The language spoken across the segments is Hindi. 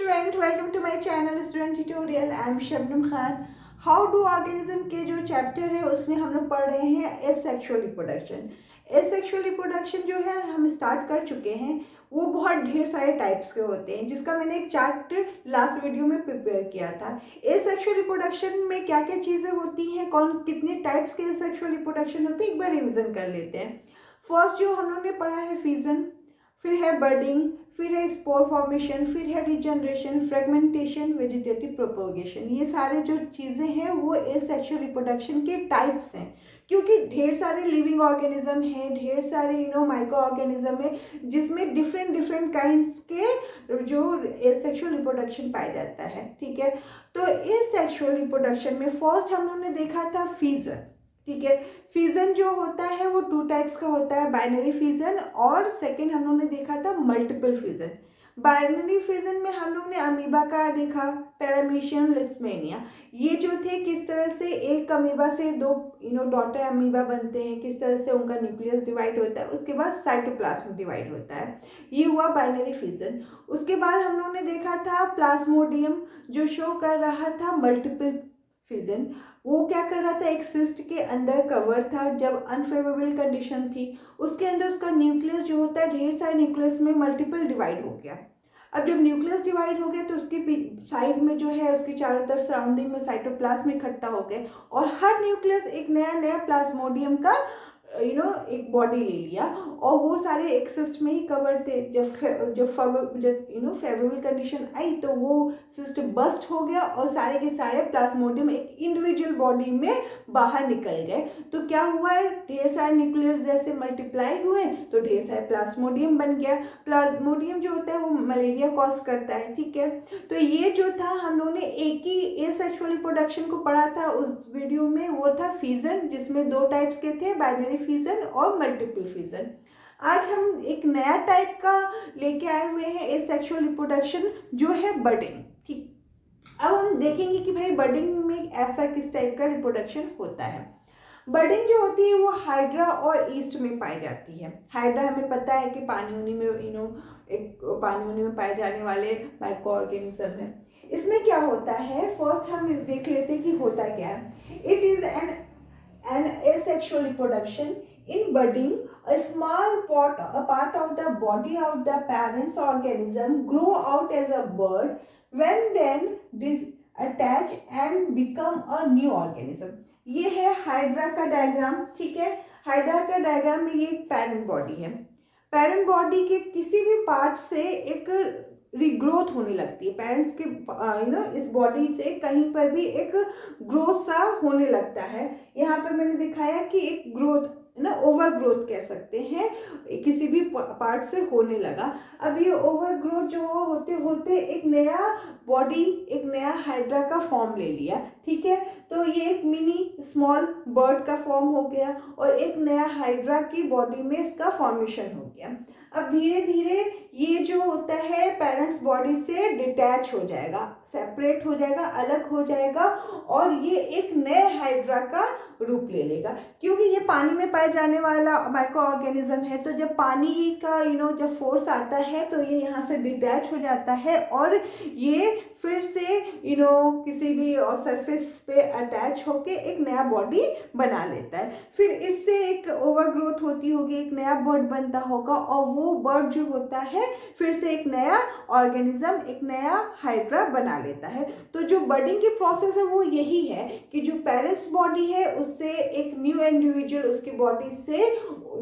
Student, welcome to my channel student tutorial. I am Shabnam Khan. How do organism के जो चैप्टर है उसमें हम लोग पढ़ रहे हैं एसेक्सुअल रिप्रोडक्शन। एसेक्सुअल रिप्रोडक्शन जो है हम स्टार्ट कर चुके हैं। वो बहुत ढेर सारे टाइप्स के होते हैं, जिसका मैंने एक चार्ट लास्ट वीडियो में प्रिपेयर किया था। एसेक्सुअल रिप्रोडक्शन में क्या क्या चीज़ें होती हैं, कौन कितने टाइप्स के एसेक्सुअल रिप्रोडक्शन होते हैं, एक बार रिविजन कर लेते हैं। फर्स्ट जो हम लोगों ने पढ़ा है फिजन, फिर है बर्डिंग, फिर है स्पोर फॉर्मेशन, फिर है रिजनरेशन, फ्रेगमेंटेशन, वेजिटेटिव प्रोपोगेशन। ये सारे जो चीज़ें हैं वो एसेक्सुअल रिप्रोडक्शन के टाइप्स हैं, क्योंकि ढेर सारे लिविंग ऑर्गेनिज्म हैं, ढेर सारे माइक्रो ऑर्गेनिज्म है, जिसमें डिफरेंट डिफरेंट काइंड्स के जो एसेक्सुअल रिप्रोडक्शन पाया जाता है। ठीक है, तो एसेक्सुअल रिप्रोडक्शन में फर्स्ट हम लोगों ने देखा था फिजन। ठीक है, फिजन जो होता है वो टू टाइप्स का होता है, बाइनरी फिजन, और सेकंड हम लोग ने देखा था मल्टीपल फिजन। बाइनरी फिजन में हम लोग ने अमीबा का देखा, पैरामीशियम, लिस्मेनिया। ये जो थे किस तरह से एक अमीबा से दो डॉटर अमीबा बनते हैं, किस तरह से उनका न्यूक्लियस डिवाइड होता है, उसके बाद साइटोप्लाज्म डिवाइड होता है। ये हुआ बाइनरी फिजन। उसके बाद हम लोग ने देखा था प्लाज्मोडियम, जो शो कर रहा था मल्टीपल फिजन। वो क्या कर रहा था, एक सिस्ट के अंदर कवर था जब अनफेवरेबल कंडीशन थी, उसके अंदर उसका न्यूक्लियस जो होता है, ढेर सारे न्यूक्लियस में मल्टीपल डिवाइड हो गया। अब जब न्यूक्लियस डिवाइड हो गया तो उसके साइड में जो है, उसके चारों तरफ सराउंडिंग में साइटोप्लाज्म इकट्ठा हो गए, और हर न्यूक्लियस एक नया नया प्लाज्मोडियम का एक बॉडी ले लिया, और वो सारे एक सिस्ट में ही कवर थे। जब फेवरेबल कंडीशन आई तो वो सिस्ट बस्ट हो गया, और सारे के सारे प्लाज्मोडियम एक इंडिविजुअल बॉडी में बाहर निकल गए। तो क्या हुआ है, ढेर सारे न्यूक्लियस जैसे मल्टीप्लाई हुए तो ढेर सारे प्लाज्मोडियम बन गया। प्लाज्मोडियम जो होता है वो मलेरिया कॉज करता है। ठीक है, तो ये जो था हम लोगों ने एक ही एसेक्सुअल रिप्रोडक्शन को पढ़ा था उस वीडियो में, वो था फिजन, जिसमें दो टाइप्स के थे, बाइनरी फिजन और मल्टीपल फिजन। आज हम एक नया टाइप का लेके आए हुए हैं एसेक्सुअल रिप्रोडक्शन, जो है बर्डिंग। ठीक, अब हम देखेंगे कि भाई बर्डिंग में ऐसा किस टाइप का रिप्रोडक्शन होता है। बर्डिंग जो होती है वो हाइड्रा और ईस्ट में पाई जाती है। हाइड्रा हमें पता है कि पानी उनी में एक पानी उनी में पाए जाने वाले माइक्रो ऑर्गेनिज्म है। इसमें क्या होता है, फर्स्ट हम देख लेते हैं कि होता क्या है। It is an asexual reproduction. In budding, a small part of the body of the parent's organism grow out as a bird, when then attach and become a new organism. ये है हाइड्रा का डायग्राम। ठीक है, हाइड्रा का डायग्राम में ये एक पेरेंट बॉडी है। पेरेंट बॉडी के किसी भी पार्ट से एक रिग्रोथ होने लगती है। पेरेंट्स के इस बॉडी से कहीं पर भी एक ग्रोथ सा होने लगता है। यहाँ पे मैंने दिखाया कि एक ग्रोथ ओवर ग्रोथ कह सकते हैं, किसी भी पार्ट से होने लगा। अब ये ओवर ग्रोथ जो होते होते एक नया बॉडी, एक नया हाइड्रा का फॉर्म ले लिया। ठीक है, तो ये एक मिनी स्मॉल बर्ड का फॉर्म हो गया, और एक नया हाइड्रा की बॉडी में इसका फॉर्मेशन हो गया। अब धीरे धीरे ये जो होता है पेरेंट्स बॉडी से डिटैच हो जाएगा, सेपरेट हो जाएगा, अलग हो जाएगा, और ये एक नए हाइड्रा का रूप ले लेगा। क्योंकि ये पानी में पाए जाने वाला माइक्रो ऑर्गेनिज्म है, तो जब पानी का जब फोर्स आता है तो ये यहाँ से डिटैच हो जाता है, और ये फिर से किसी भी सरफेस पे अटैच होके एक नया बॉडी बना लेता है। फिर इससे एक ओवर ग्रोथ होती होगी, एक नया बर्ड बनता होगा, और वो बर्ड जो होता है फिर से एक नया ऑर्गेनिज्म, एक नया हाइड्रा बना लेता है। तो जो बर्डिंग की प्रोसेस है वो यही है कि जो पेरेंट्स बॉडी है उससे एक न्यू इंडिविजुअल उसकी बॉडी से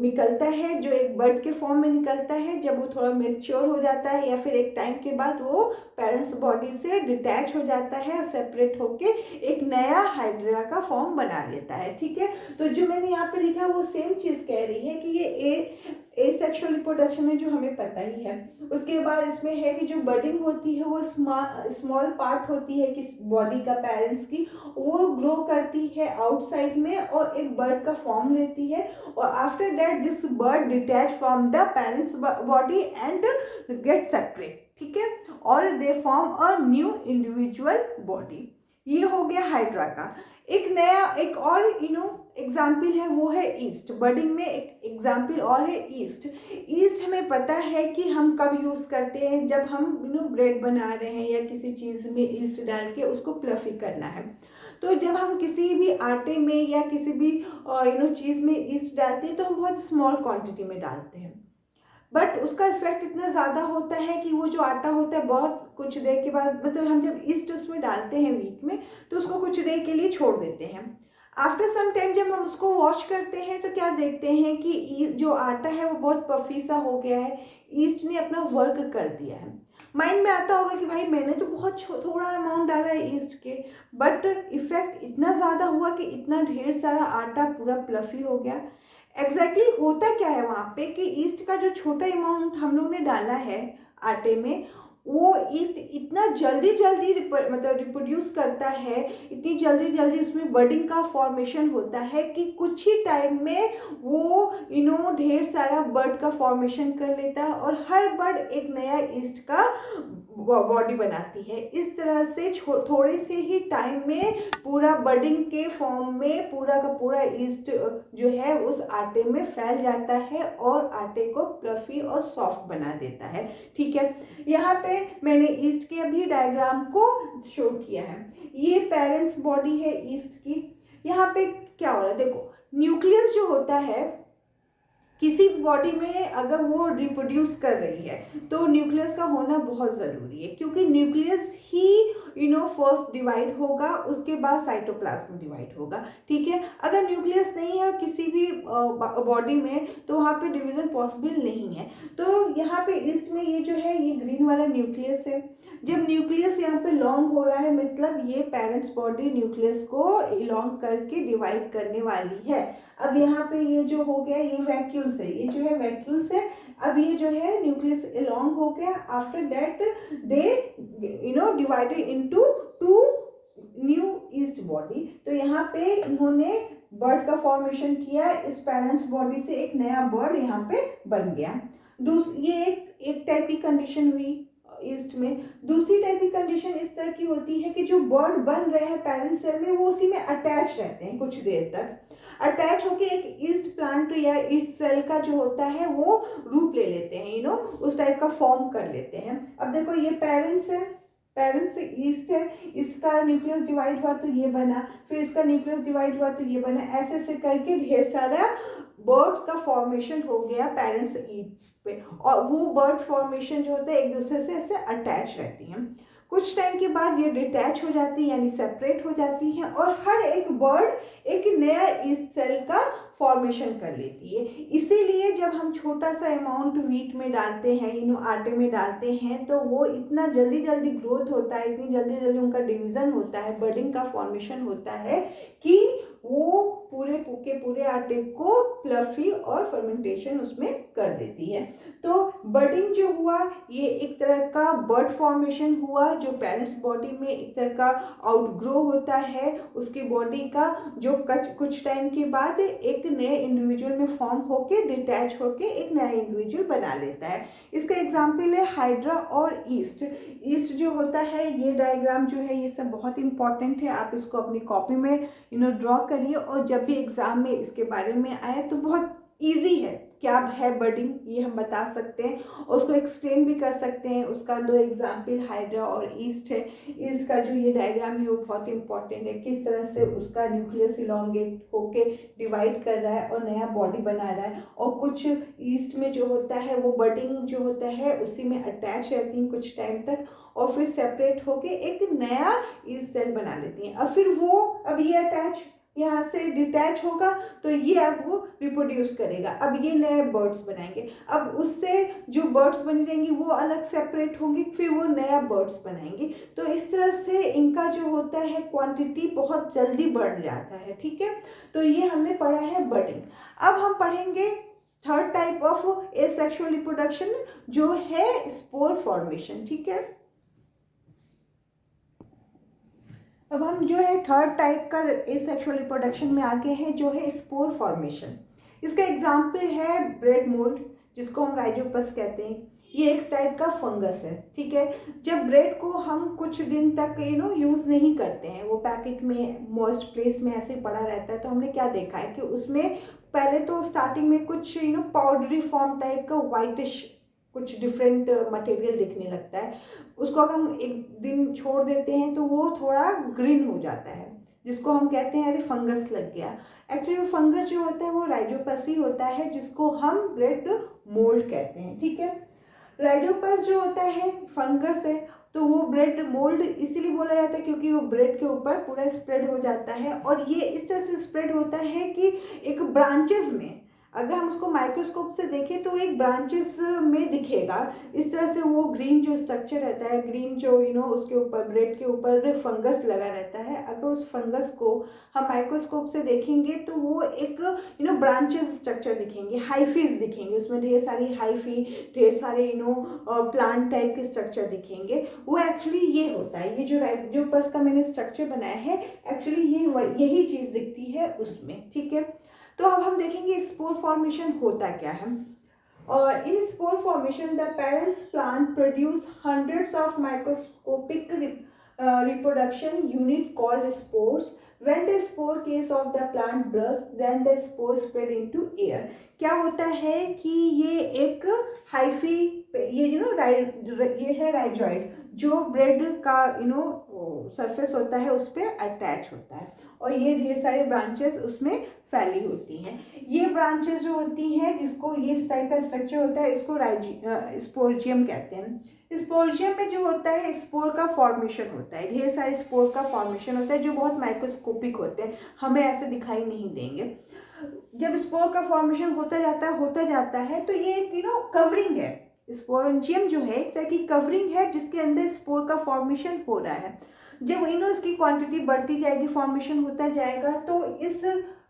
निकलता है, जो एक बर्ड के फॉर्म में निकलता है। जब वो थोड़ा मेच्योर हो जाता है या फिर एक टाइम के बाद वो पेरेंट्स बॉडी से डिटैच हो जाता है और सेपरेट होके एक नया हाइड्रा का फॉर्म बना लेता है। ठीक है, तो जो मैंने यहाँ पे लिखा वो सेम चीज़ कह रही है कि ये एसेक्सुअल रिप्रोडक्शन है, जो हमें पता ही है। उसके बाद इसमें है कि जो बर्डिंग होती है वो स्मॉल पार्ट होती है कि बॉडी का पेरेंट्स की, वो ग्रो करती है आउटसाइड में और एक बर्ड का फॉर्म लेती है, और after that this bird detach from the parents body and gate separate. ठीक है, और they form a new individual body. ये हो गया हाइड्रा का। एक नया एक और एग्जाम्पल है वो है ईस्ट। बर्डिंग में एक एग्जाम्पल और है ईस्ट। ईस्ट हमें पता है कि हम कब यूज़ करते हैं, जब हम ब्रेड बना रहे हैं या किसी चीज़ में ईस्ट डाल के उसको प्लफी करना है। तो जब हम किसी भी आटे में या किसी भी चीज़ में ईस्ट डालते हैं तो हम बहुत स्मॉल क्वांटिटी में डालते हैं, बट उसका इफेक्ट इतना ज़्यादा होता है कि वो जो आटा होता है बहुत कुछ देर के बाद, मतलब हम जब ईस्ट उसमें डालते हैं वीट में तो उसको कुछ देर के लिए छोड़ देते हैं। आफ्टर सम टाइम जब हम उसको वॉश करते हैं तो क्या देखते हैं कि जो आटा है वो बहुत पफी सा हो गया है, ईस्ट ने अपना वर्क कर दिया है। माइंड में आता होगा कि भाई मैंने तो बहुत थोड़ा अमाउंट डाला है ईस्ट के, बट इफेक्ट इतना ज़्यादा हुआ कि इतना ढेर सारा आटा पूरा प्लफी हो गया। एग्जैक्टली होता क्या है वहाँ पे कि ईस्ट का जो छोटा अमाउंट हम लोग ने डाला है आटे में, वो ईस्ट इतना जल्दी जल्दी मतलब रिप्रोड्यूस करता है, इतनी जल्दी जल्दी उसमें बर्डिंग का फॉर्मेशन होता है कि कुछ ही टाइम में वो ढेर सारा बर्ड का फॉर्मेशन कर लेता है और हर बर्ड एक नया ईस्ट का बॉडी बनाती है। इस तरह से थोड़े से ही टाइम में पूरा बर्डिंग के फॉर्म में पूरा का पूरा ईस्ट जो है उस आटे में फैल जाता है और आटे को फ्लफी और सॉफ्ट बना देता है। ठीक है, यहाँ पे मैंने ईस्ट के अभी डायग्राम को शो किया है। ये पेरेंट्स बॉडी है ईस्ट की। यहाँ पे क्या हो रहा है, देखो न्यूक्लियस जो होता है किसी बॉडी में अगर वो रिप्रोड्यूस कर रही है तो न्यूक्लियस का होना बहुत ज़रूरी है, क्योंकि न्यूक्लियस ही फर्स्ट डिवाइड होगा, उसके बाद साइटोप्लाज्म डिवाइड होगा। ठीक है, अगर न्यूक्लियस नहीं है किसी भी बॉडी में तो वहाँ पे डिवीज़न पॉसिबल नहीं है। तो यहाँ पे ईस्ट में ये जो है ये ग्रीन वाला न्यूक्लियस है। जब न्यूक्लियस यहाँ पे लॉन्ग हो रहा है मतलब ये पेरेंट्स बॉडी न्यूक्लियस को लॉन्ग करके डिवाइड करने वाली है। अब यहाँ पे ये जो हो गया ये वैक्यूल्स है, ये जो है वैक्यूल्स है। अब ये जो है न्यूक्लियस लॉन्ग हो गया, after that they divided into two new east body. तो यहाँ पे इन्होंने बर्ड का फॉर्मेशन किया, इस पेरेंट्स बॉडी से एक नया बर्ड यहाँ पे बन गया। ये एक टाइप की कंडीशन हुई ईस्ट में। दूसरी टाइप की कंडीशन इस तरह की होती है कि जो बर्ड बन रहे हैं पेरेंट सेल में वो उसी में अटैच रहते हैं, कुछ देर तक अटैच होके एक ईस्ट प्लांट या ईस्ट सेल का जो होता है वो रूप ले लेते हैं, उस टाइप का फॉर्म कर लेते हैं। अब देखो ये पेरेंट्स है, पेरेंट्स ईस्ट है, इसका न्यूक्लियस डिवाइड हुआ तो ये बना, फिर इसका न्यूक्लियस डिवाइड हुआ तो ये बना, ऐसे ऐसे करके ढेर सारा बर्ड्स का फॉर्मेशन हो गया पेरेंट्स ईस्ट पे। और वो बर्ड फॉर्मेशन जो होता है एक दूसरे से ऐसे अटैच रहती हैं। कुछ टाइम के बाद ये डिटैच हो जाती है यानी सेपरेट हो जाती हैं और हर एक बर्ड एक नया ईस्ट सेल का फॉर्मेशन कर लेती है। इसीलिए जब हम छोटा सा अमाउंट वीट में डालते हैं, आटे में डालते हैं, तो वो इतना जल्दी जल्दी ग्रोथ होता है, इतनी जल्दी जल्दी उनका डिवीज़न होता है, बर्डिंग का फॉर्मेशन होता है कि वो पूरे आटे को फ्लफी और फर्मेंटेशन उसमें कर देती है। तो बर्डिंग जो हुआ ये एक तरह का बर्ड फॉर्मेशन हुआ जो पेरेंट्स बॉडी में एक तरह का आउटग्रो होता है, उसकी बॉडी का जो कुछ टाइम के बाद एक नए इंडिविजुअल में फॉर्म होके डिटैच होके एक नया इंडिविजुअल बना लेता है। इसका एग्जाम्पल है हाइड्रा और ईस्ट। ईस्ट जो होता है ये डायग्राम जो है ये सब बहुत इंपॉर्टेंट है, आप इसको अपनी कॉपी में ड्रॉ करिए और जब भी एग्जाम में इसके बारे में आए तो बहुत ईजी है क्या है बर्डिंग ये हम बता सकते हैं और उसको एक्सप्लेन भी कर सकते हैं। उसका दो एग्जाम्पल हाइड्रा और ईस्ट है। ईस्ट का जो ये डायग्राम है वो बहुत इंपॉर्टेंट है, किस तरह से उसका न्यूक्लियस इलॉन्गेट होके डिवाइड कर रहा है और नया बॉडी बना रहा है। और कुछ ईस्ट में जो होता है वो बर्डिंग जो होता है उसी में अटैच रहती हैं कुछ टाइम तक और फिर सेपरेट होके एक नया ईस्ट सेल बना लेती हैं। अब फिर वो अब ये अटैच यहाँ से डिटैच होगा तो ये अब वो रिप्रोड्यूस करेगा, अब ये नए बर्ड्स बनाएंगे, अब उससे जो बर्ड्स बनी रहेंगी वो अलग सेपरेट होंगी, फिर वो नया बर्ड्स बनाएंगे। तो इस तरह से इनका जो होता है क्वांटिटी बहुत जल्दी बढ़ जाता है। ठीक है, तो ये हमने पढ़ा है बर्डिंग। अब हम पढ़ेंगे third type of asexual reproduction जो है स्पोर फॉर्मेशन। ठीक है, अब हम जो है थर्ड टाइप का एसेक्सुअल रिप्रोडक्शन में आगे हैं जो है स्पोर फॉर्मेशन। इसका एग्जाम्पल है ब्रेड मोल्ड जिसको हम राइजोपस कहते हैं। ये एक टाइप का फंगस है, ठीक है। जब ब्रेड को हम कुछ दिन तक यूज़ नहीं करते हैं, वो पैकेट में मॉइस्ट प्लेस में ऐसे ही पड़ा रहता है, तो हमने क्या देखा है कि उसमें पहले तो स्टार्टिंग में कुछ पाउडरी फॉर्म टाइप का वाइटिश कुछ डिफरेंट मटेरियल दिखने लगता है। उसको अगर हम एक दिन छोड़ देते हैं तो वो थोड़ा ग्रीन हो जाता है, जिसको हम कहते हैं अरे फंगस लग गया। एक्चुअली वो फंगस जो होता है वो राइजोपस ही होता है, जिसको हम ब्रेड मोल्ड कहते हैं, ठीक है। राइजोपस जो होता है फंगस है, तो वो ब्रेड मोल्ड इसीलिए बोला जाता है क्योंकि वो ब्रेड के ऊपर पूरा स्प्रेड हो जाता है, और ये इस तरह से स्प्रेड होता है कि एक ब्रांचेस में, अगर हम उसको माइक्रोस्कोप से देखें तो एक ब्रांचेस में दिखेगा। इस तरह से वो ग्रीन जो स्ट्रक्चर रहता है, ग्रीन जो उसके ऊपर ब्रेड के ऊपर फंगस लगा रहता है, अगर उस फंगस को हम माइक्रोस्कोप से देखेंगे तो वो एक ब्रांचेस स्ट्रक्चर दिखेंगे, हाइफीज दिखेंगे, उसमें ढेर सारी हाइफी, ढेर सारे प्लांट टाइप के स्ट्रक्चर दिखेंगे। वो एक्चुअली ये होता है, ये जो राइजोपस का मैंने स्ट्रक्चर बनाया है, एक्चुअली यही चीज़ दिखती है उसमें, ठीक है। तो अब हम देखेंगे स्पोर फॉर्मेशन होता क्या है। और in spore formation the parents plant produce hundreds of microscopic reproduction unit called spores. When the spore case of the plant bursts, then the spore spread into air. क्या होता है कि ये एक हाइफी, ये ये है राइजॉइड, जो ब्रेड का सरफेस होता है उस पर अटैच होता है, और ये ढेर सारे ब्रांचेस उसमें फैली होती हैं। ये ब्रांचेस जो होती हैं, जिसको ये इस टाइप का स्ट्रक्चर होता है, इसको स्पोर्जियम कहते हैं। स्पोर्जियम में जो होता है स्पोर का फॉर्मेशन होता है, ढेर सारे स्पोर का फॉर्मेशन होता है जो बहुत माइक्रोस्कोपिक होते हैं, हमें ऐसे दिखाई नहीं देंगे। जब स्पोर का फॉर्मेशन होता जाता है तो ये कवरिंग है। स्पोरेंजियम जो है एक तरह की कवरिंग है जिसके अंदर स्पोर का फॉर्मेशन हो रहा है। जब इसकी क्वांटिटी बढ़ती जाएगी, फॉर्मेशन होता जाएगा, तो इस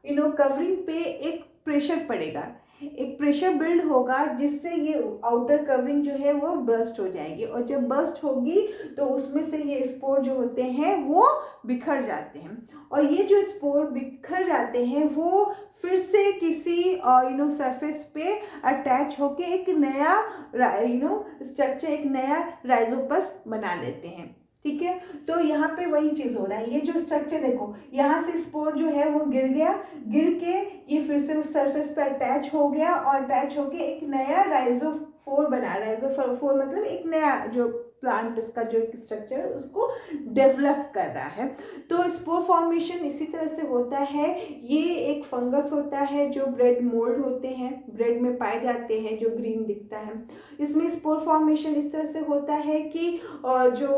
कवरिंग पे एक प्रेशर पड़ेगा, एक प्रेशर बिल्ड होगा, जिससे ये आउटर कवरिंग जो है वो बर्स्ट हो जाएगी, और जब बर्स्ट होगी तो उसमें से ये स्पोर जो होते हैं वो बिखर जाते हैं, और ये जो स्पोर बिखर जाते हैं वो फिर से किसी सरफेस पे अटैच होके एक नया स्ट्रक्चर, एक नया राइजोपस बना लेते हैं, ठीक है। तो यहाँ पे वही चीज़ हो रहा है, ये जो स्ट्रक्चर देखो, यहाँ से स्पोर जो है वो गिर गया, गिर के ये फिर से उस सरफेस पे अटैच हो गया, और अटैच होके एक नया राइजोफोर बना, राइजोफोर मतलब एक नया जो प्लांट उसका जो स्ट्रक्चर है उसको डेवलप कर रहा है। तो स्पोर फॉर्मेशन इसी तरह से होता है। ये एक फंगस होता है जो ब्रेड मोल्ड होते हैं, ब्रेड में पाए जाते हैं, जो ग्रीन दिखता है। इसमें स्पोर फॉर्मेशन इस तरह से होता है कि जो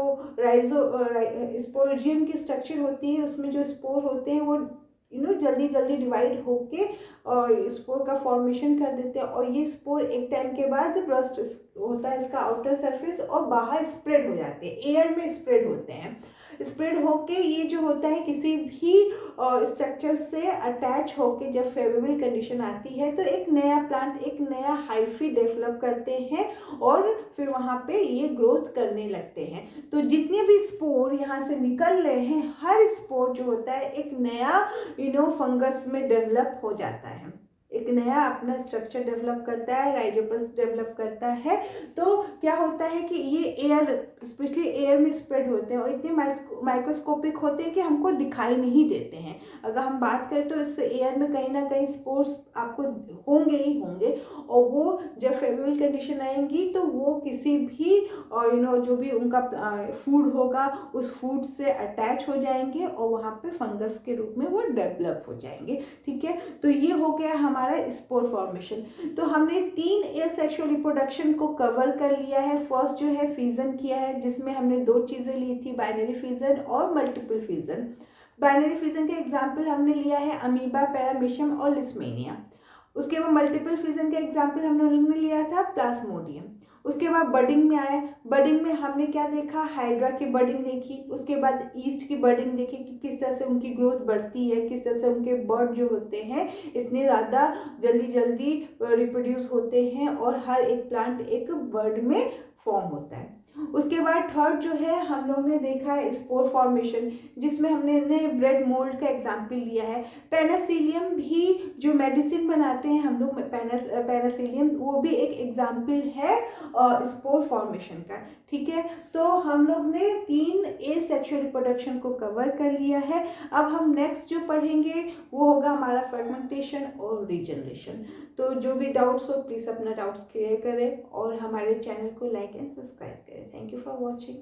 स्पोरेजियम की स्ट्रक्चर होती है, उसमें जो स्पोर होते हैं वो जल्दी जल्दी डिवाइड होके और स्पोर का फॉर्मेशन कर देते हैं, और ये स्पोर एक टाइम के बाद ब्रस्ट होता है इसका आउटर सरफेस, और बाहर स्प्रेड हो जाते हैं, एयर में स्प्रेड होते हैं। स्प्रेड होके ये जो होता है किसी भी स्ट्रक्चर से अटैच होके जब फेवरेबल कंडीशन आती है तो एक नया प्लांट, एक नया हाइफी डेवलप करते हैं, और फिर वहाँ पे ये ग्रोथ करने लगते हैं। तो जितने भी स्पोर यहाँ से निकल रहे हैं, हर स्पोर जो होता है एक नया फंगस में डेवलप हो जाता है, एक नया अपना स्ट्रक्चर डेवलप करता है, राइजोपस डेवलप करता है। तो क्या होता है कि ये एयर, स्पेशली एयर में स्प्रेड होते हैं, और इतने माइक्रोस्कोपिक होते हैं कि हमको दिखाई नहीं देते हैं। अगर हम बात करें तो इस एयर में कहीं ना कहीं स्पोर्स आपको होंगे ही होंगे, और वो जब फेवरेबल कंडीशन आएंगी तो वो किसी भी जो भी उनका फूड होगा उस फूड से अटैच हो जाएंगे, और वहाँ पे फंगस के रूप में वो डेवलप हो जाएंगे, ठीक है। तो ये हो गया हमारा स्पोर फॉर्मेशन। तो हमने 3 एसेक्सुअल रिप्रोडक्शन को कवर कर लिया है। फर्स्ट जो है फिजन किया है, जिसमें हमने 2 चीज़ें ली थी, बाइनरी फिजन और मल्टीपल फिजन। बाइनरी फिजन के एग्जाम्पल हमने लिया है अमीबा, पैरामीशियम और लिस्मेनिया। उसके बाद मल्टीपल फिजन का एग्जाम्पल हमने लिया था प्लाज्मोडियम। उसके बाद बडिंग में आए, बडिंग में हमने क्या देखा, हाइड्रा की बडिंग देखी, उसके बाद ईस्ट की बडिंग देखी कि किस तरह से उनकी ग्रोथ बढ़ती है, किस तरह से उनके बर्ड जो होते हैं इतने ज़्यादा जल्दी रिप्रोड्यूस होते हैं, और हर एक प्लांट एक बर्ड में फॉर्म होता है। उसके बाद थर्ड जो है हम लोग ने देखा है स्पोर फॉर्मेशन, जिसमें हमने ब्रेड मोल्ड का एग्जाम्पल लिया है। पेनिसिलियम भी जो मेडिसिन बनाते हैं हम लोग, पेनिसिलियम वो भी एक एग्जाम्पल है स्पोर फॉर्मेशन का। ठीक है, तो हम लोग ने 3 एसेक्सुअल रिप्रोडक्शन को कवर कर लिया है। अब हम नेक्स्ट जो पढ़ेंगे वो होगा हमारा फ्रेगमेंटेशन और रीजनरेशन। तो जो भी डाउट्स हो प्लीज़ अपना डाउट्स क्लियर करें और हमारे चैनल को लाइक एंड सब्सक्राइब करें। Thank you for watching.